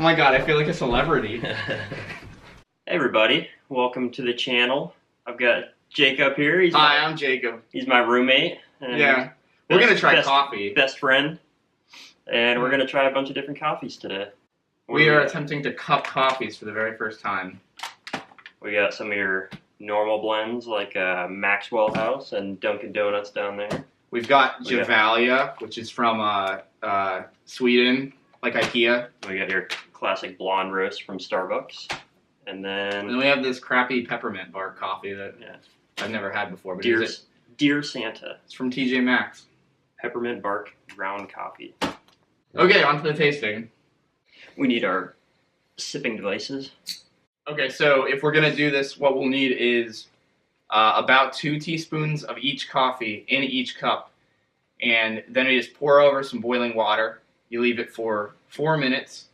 Oh my god, I feel like a celebrity. Hey everybody, welcome to the channel. I've got Jacob here. Hi, I'm Jacob. He's my roommate. And yeah, we're gonna try coffee. Best friend. And we're gonna try a bunch of different coffees today. We are attempting to cup coffees for the very first time. We got some of your normal blends like Maxwell House and Dunkin' Donuts down there. We've got Gevalia, which is from Sweden, like IKEA. We got your classic blonde roast from Starbucks. And then we have this crappy peppermint bar coffee that I've never had before. But Dear Santa. It's from TJ Maxx. Peppermint bark ground coffee. Okay, on to the tasting. We need our sipping devices. Okay, so if we're going to do this, what we'll need is about 2 teaspoons of each coffee in each cup. And then you just pour over some boiling water. You leave it for 4 minutes.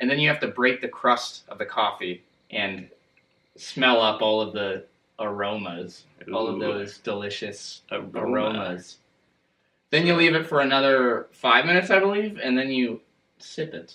And then you have to break the crust of the coffee and smell up all of the aromas. Ooh. All of those delicious aromas. Then you leave it for another 5 minutes, I believe, and then you sip it.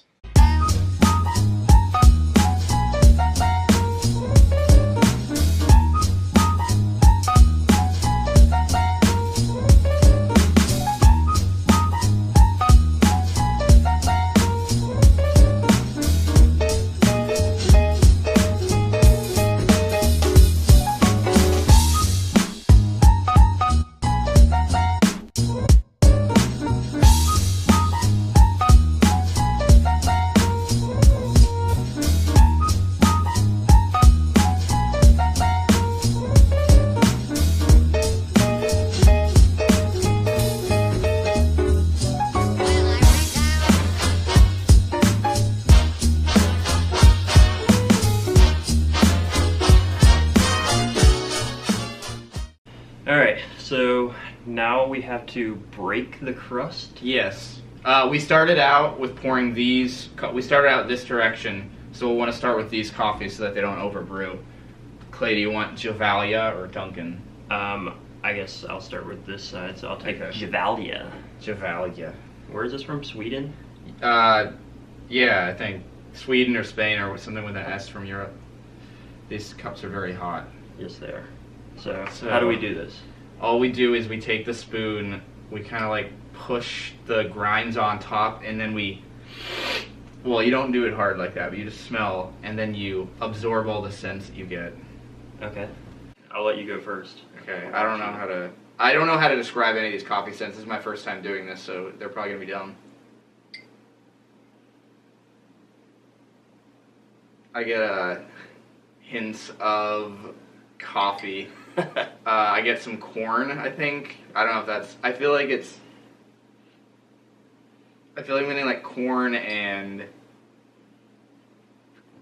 Alright, so now we have to break the crust? Yes. We started out with pouring these, we started out this direction, so we'll want to start with these coffees so that they don't overbrew. Clay, do you want Gevalia or Dunkin'? I guess I'll start with this side, so I'll take Gevalia. Gevalia. Where is this from? Sweden? Yeah, I think Sweden or Spain or something with an S from Europe. These cups are very hot. Yes, they are. So how do we do this? All we do is we take the spoon, we kind of like push the grinds on top, and then well, you don't do it hard like that, but you just smell, and then you absorb all the scents that you get. Okay. I'll let you go first. Okay. I don't know how to describe any of these coffee scents. This is my first time doing this, so they're probably gonna be dumb. I get hints of coffee. I get some corn, I think. I don't know if that's... I feel like I'm getting like corn and...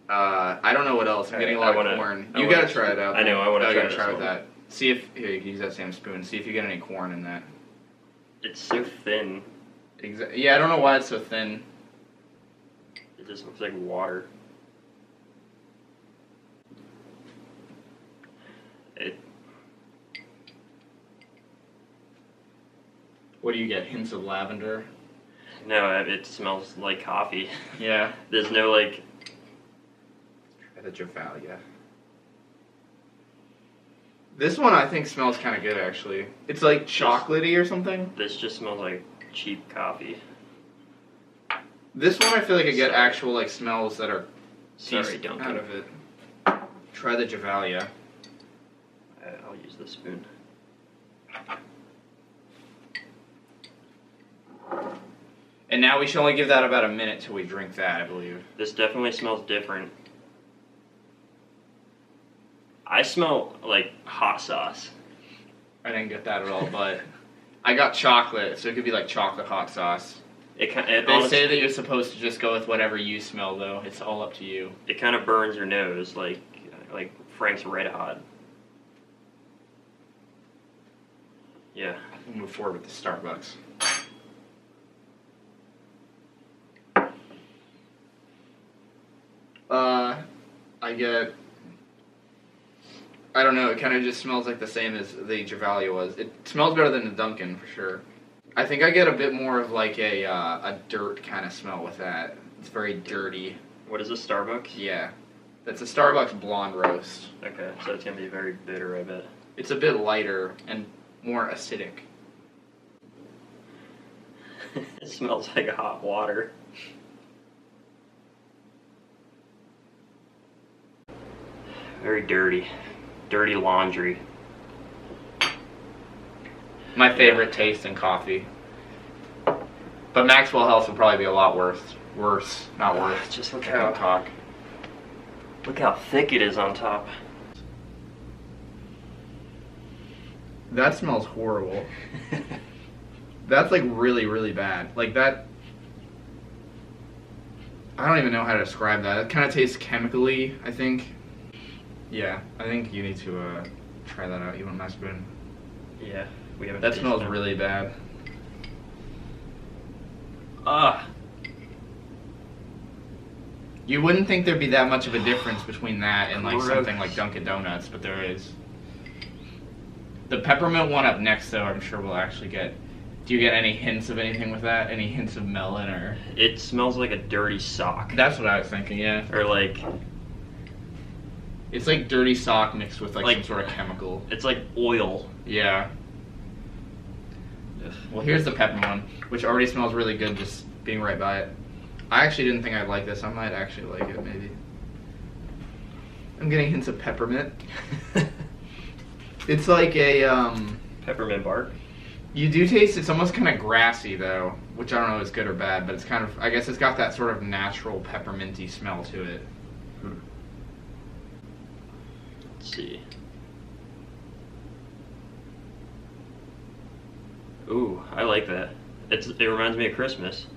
I don't know what else. I'm getting a lot of corn. You gotta try it out. I know, I want to try with that. See if... Here, you can use that same spoon. See if you get any corn in that. It's so thin. Yeah, I don't know why it's so thin. It just looks like water. What do you get? Hints of lavender? No, it smells like coffee. Yeah. There's no like... Try the Gevalia. This one I think smells kind of good actually. It's like chocolatey or something. This just smells like cheap coffee. This one I feel like I get actual like smells that are don't out of it. Try the Gevalia. I'll use the spoon. And now we should only give that about a minute till we drink that, I believe. This definitely smells different. I smell like hot sauce. I didn't get that at all, but I got chocolate, so it could be like chocolate hot sauce. They say that you're supposed to just go with whatever you smell, though. It's all up to you. It kind of burns your nose, like Frank's Red Hot. Yeah. We'll move forward with the Starbucks. I don't know, it kind of just smells like the same as the Gevalia was. It smells better than the Dunkin' for sure. I think I get a bit more of like a dirt kind of smell with that. It's very dirty. What is this, Starbucks? Yeah. That's a Starbucks blonde roast. Okay, so it's gonna be very bitter, I bet. It's a bit lighter and more acidic. It smells like hot water. Very dirty. Dirty laundry. My favorite taste in coffee. But Maxwell House would probably be a lot worse. Worse, not worse. Just look I can talk. Look how thick it is on top. That smells horrible. That's like really, really bad. Like that. I don't even know how to describe that. It kind of tastes chemically, I think. Yeah, I think you need to try that out. You want my spoon? Yeah, we haven't. That tasted smells it. really bad. Ah. You wouldn't think there'd be that much of a difference between that and like Gross. something like Dunkin' Donuts, but there is. The peppermint one up next, though, I'm sure we'll actually get. Do you get any hints of anything with that? Any hints of melon or? It smells like a dirty sock. That's what I was thinking. Yeah. Or like, It's like dirty sock mixed with like Like- some sort of chemical. it's like oil. Yeah. Well, here's the peppermint one, which already smells really good just being right by it. I actually didn't think I'd like this. I might actually like it, maybe. I'm getting hints of peppermint. It's like a, Peppermint bark. you do taste, it's almost kind of grassy though, which I don't know if it's good or bad, but it's kind of, I guess it's got that sort of natural pepperminty smell to it. Let's see. Ooh, I like that. It reminds me of Christmas.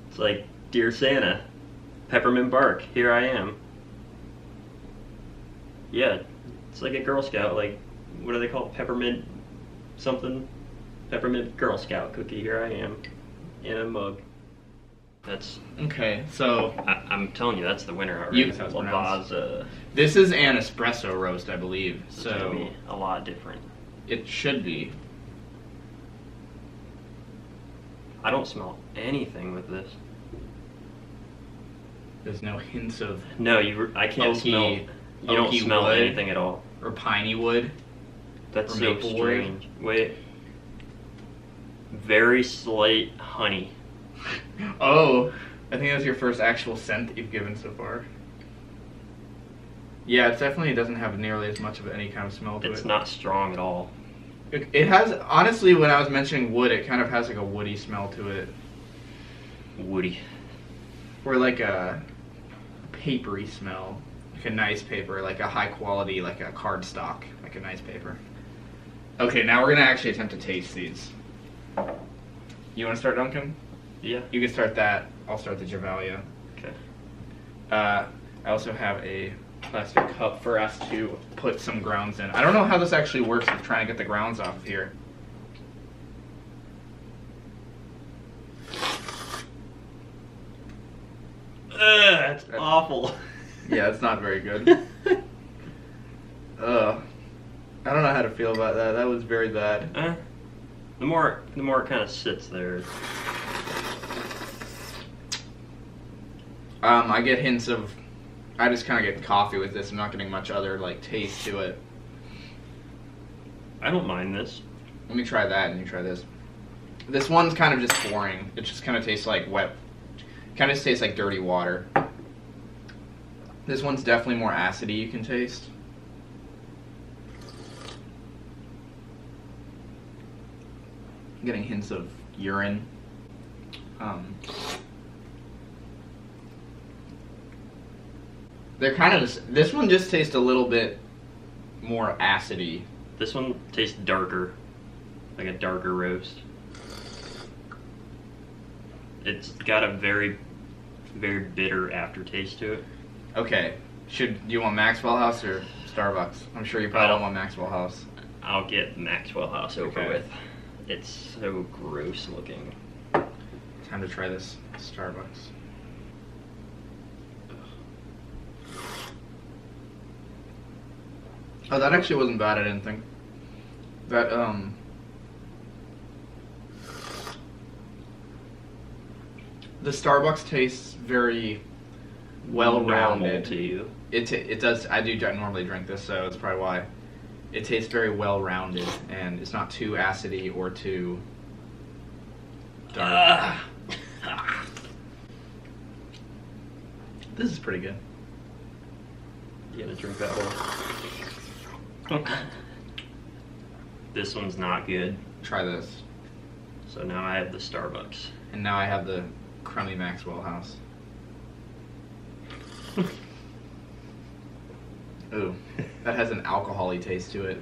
It's like, Dear Santa, peppermint bark, here I am. Yeah, it's like a Girl Scout, like, what do they call it? Peppermint something? Peppermint Girl Scout cookie, here I am. In a mug. That's, Okay, so I'm telling you, that's the winner already. You- that's how it's pronounced. Lavazza. this is an espresso roast, I believe, It's gonna so be a lot different. it should be. I don't smell anything with this. There's no hints of No, I can't Oaky- smell. You don't oaky smell wood. anything at all. or piney wood. That's Or so maple wood. strange. Wait. Very slight honey. Oh, I think that's your first actual scent that you've given so far. Yeah, it definitely doesn't have nearly as much of any kind of smell to It's it. not strong at all. It has, honestly, when I was mentioning wood, it kind of has like a woody smell to it. Woody. Or like a papery smell. Like a nice paper, like a high quality, like a cardstock, like a nice paper. Okay, now we're gonna actually attempt to taste these. You wanna start, Duncan? Yeah. You can start that. I'll start the Javalia. Okay. I also have a plastic cup for us to put some grounds in. I don't know how this actually works with trying to get the grounds off of here. That's awful. Yeah, it's not very good. I don't know how to feel about that. That was very bad. The more it kind of sits there. I get hints of. I just kind of get coffee with this. I'm not getting much other like taste to it. I don't mind this. Let me try that and you try this. This one's kind of just boring. It just kind of tastes like wet. Kind of tastes like dirty water. This one's definitely more acidy. You can taste. I'm getting hints of urine. They're kind of just, this one just tastes a little bit more acidy. This one tastes darker, like a darker roast. It's got a very, very bitter aftertaste to it. Okay, do you want Maxwell House or Starbucks? I'm sure you probably don't want Maxwell House. I'll get Maxwell House over Okay. with. It's so gross looking. Time to try this Starbucks. Oh, that actually wasn't bad, I didn't think. That, the Starbucks tastes very well-rounded. To you. It does. I do normally drink this, so it's probably why. It tastes very well-rounded, and it's not too acidy or too dark. This is pretty good. You gotta drink that one. This one's not good. Try this. So now I have the Starbucks. And now I have the crummy Maxwell House. Ooh, that has an alcohol-y taste to it.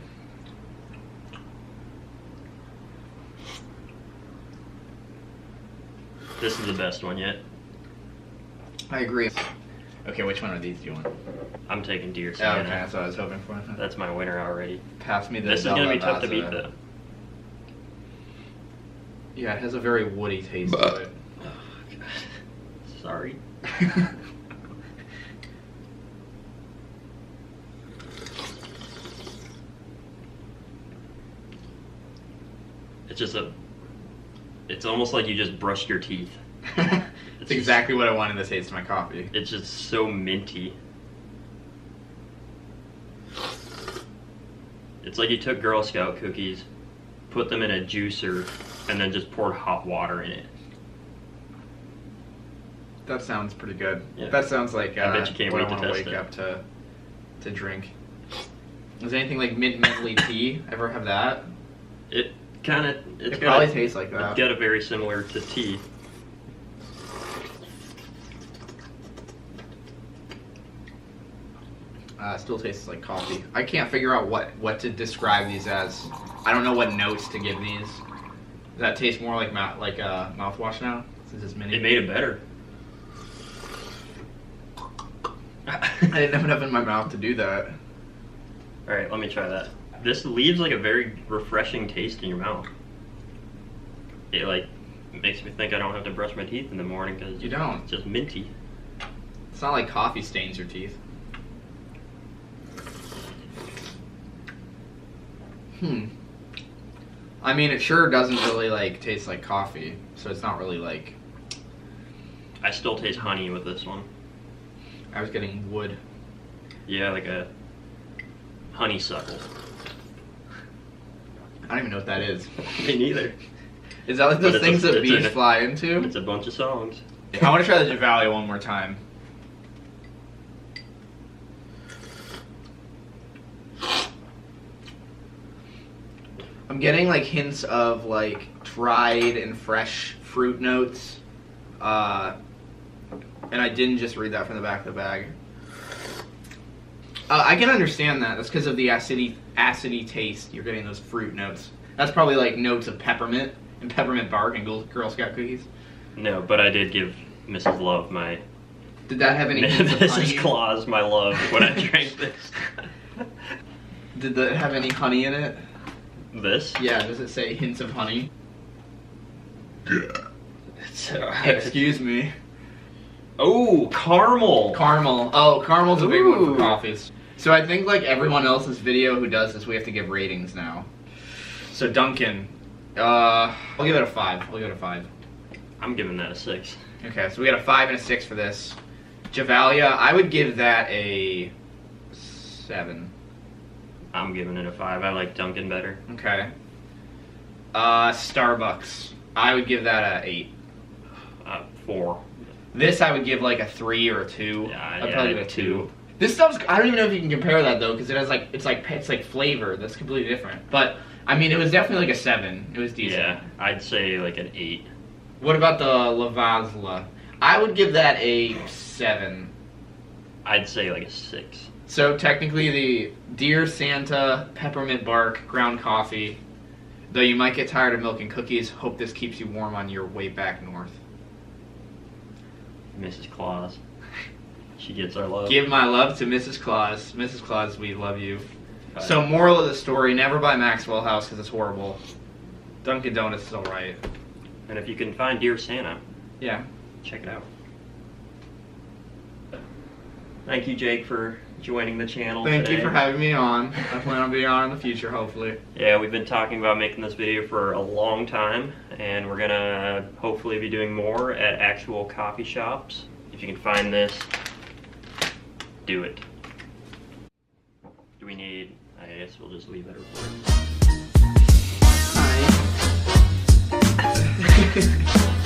This is the best one yet. I agree. Okay, which one of these do you want? I'm taking Deer Oh, Santa. okay, that's what I was hoping for. That's my winner already. Pass me the This is gonna be tough to beat Vaza. though. Yeah, it has a very woody taste to it. Oh, God. Sorry. It's just it's almost like you just brushed your teeth. It's exactly what I wanted to taste in my coffee. It's just so minty. It's like you took Girl Scout cookies, put them in a juicer, and then just poured hot water in it. That sounds pretty good. Yeah. That sounds like I bet you can't what wait I to want to test wake it. up to drink. Is anything like mint medley tea? Ever have that? It kind of It probably tastes like that. It's got a very similar to tea. It still tastes like coffee. I can't figure out what to describe these as. I don't know what notes to give these. Does that taste more like mouthwash now? Since it's mini. It made it better. I didn't have enough in my mouth to do that. All right, let me try that. This leaves like a very refreshing taste in your mouth. It like makes me think I don't have to brush my teeth in the morning because You don't. It's just minty. It's not like coffee stains your teeth. I mean, it sure doesn't really like taste like coffee, so it's not really like. I still taste honey with this one. I was getting wood. Yeah, like a honeysuckle. I don't even know what that is. Me neither. Is that like But those it's things a- that it's bees a- fly into? It's a bunch of songs. I want to try the Javalia one more time. I'm getting like hints of like dried and fresh fruit notes. And I didn't just read that from the back of the bag. I can understand that. That's because of the acidy taste. You're getting those fruit notes. That's probably like notes of peppermint and peppermint bark and Girl Scout cookies. No, but I did give Mrs. Love my Did that have any hints of honey? Mrs. Claus my love when I drank this. Did that have any honey in it? This? Yeah, does it say hints of honey? So, Excuse me. oh, caramel. Caramel. Oh, caramel's a big one Ooh. for coffees. So I think like everyone else's video who does this, we have to give ratings now. So Duncan, I'll give it a 5. I'll give it a 5. I'm giving that a 6. Okay, so we got a 5 and a 6 for this. Javalia, I would give that a 7. I'm giving it a 5. I like Dunkin' better. Okay. Starbucks, I would give that a 8. 4. This I would give like a 3 or a 2. Yeah, I'd probably give it a 2. This stuff's, I don't even know if you can compare that though, because it has like it's like flavor that's completely different. But I mean, it was definitely like a 7. It was decent. Yeah, I'd say like an 8. What about the Lavazla? I would give that a 7. I'd say like a 6. So technically, the Dear Santa peppermint bark ground coffee. Though you might get tired of milk and cookies, hope this keeps you warm on your way back north. Mrs. Claus. She gets our love. Give my love to Mrs. Claus. Mrs. Claus, we love you. Bye. So moral of the story, never buy Maxwell House because it's horrible. Dunkin' Donuts is alright. And if you can find Dear Santa, Yeah. check it out. Thank you, Jake, for joining the channel Thank today. you for having me on. I plan on being on in the future, hopefully. Yeah, we've been talking about making this video for a long time, and we're gonna hopefully be doing more at actual coffee shops. If you can find this, do it. Do we need? I guess we'll just leave it recording. Hi.